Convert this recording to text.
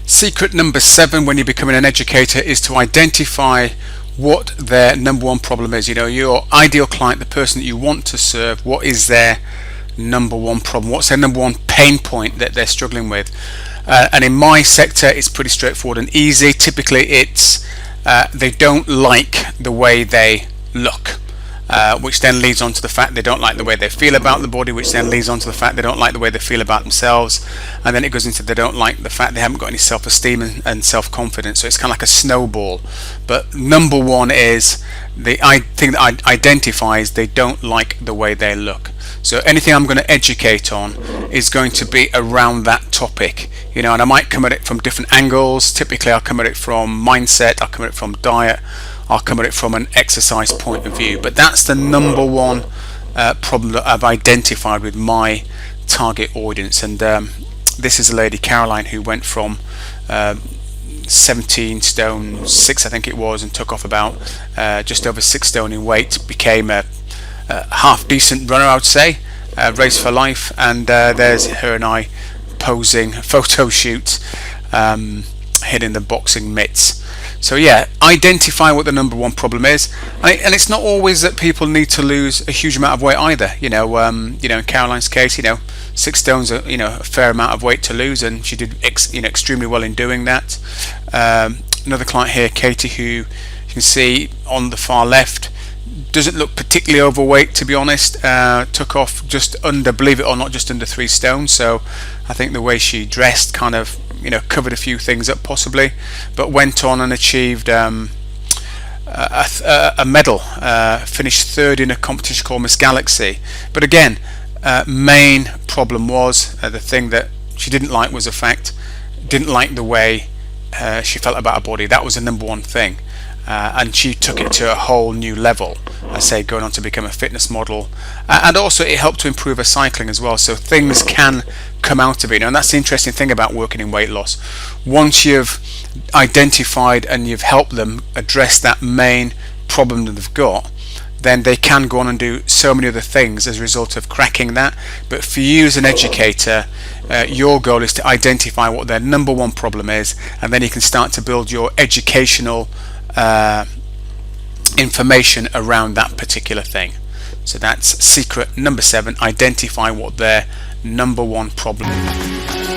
Secret number 7 when you're becoming an educator is to identify what their number one problem is. You know, your ideal client, the person that you want to serve, what is their number one problem? What's their number one pain point that they're struggling with? And in my sector, it's pretty straightforward and easy. Typically, it's they don't like the way they look. Which then leads on to the fact they don't like the way they feel about the body, which then leads on to the fact they don't like the way they feel about themselves, and then it goes into they don't like the fact they haven't got any self-esteem and self-confidence. So it's kind of like a snowball. But number one is the thing that identifies they don't like the way they look. So anything I'm going to educate on is going to be around that topic, you know, and I might come at it from different angles. Typically I'll come at it from mindset, I'll come at it from diet, I'll come at it from an exercise point of view. But that's the number one problem that I've identified with my target audience. And this is a lady, Caroline, who went from 17 stone 6 I think it was, and took off about just over 6 stone in weight, became a half decent runner, I would say, Race for Life, and there's her and I posing, photo shoot, hitting the boxing mitts. So yeah, identify what the number one problem is, and it's not always that people need to lose a huge amount of weight either. You know, in Caroline's case, 6 stones, a fair amount of weight to lose, and she did extremely well in doing that. Another client here, Katie, who you can see on the far left, doesn't look particularly overweight, to be honest. Took off just under, believe it or not, just under 3 stone. So I think the way she dressed kind of covered a few things up possibly, but went on and achieved a medal, finished 3rd in a competition called Miss Galaxy. But again, main problem was the thing that she didn't like was the fact, didn't like the way she felt about her body. That was the number one thing. And she took it to a whole new level, I say, going on to become a fitness model, and also it helped to improve her cycling as well. So things can come out of it, and that's the interesting thing about working in weight loss. Once you've identified and you've helped them address that main problem that they've got, then they can go on and do so many other things as a result of cracking that. But for you as an educator, your goal is to identify what their number one problem is, and then you can start to build your educational information around that particular thing. So that's secret number 7, identify what their number one problem is.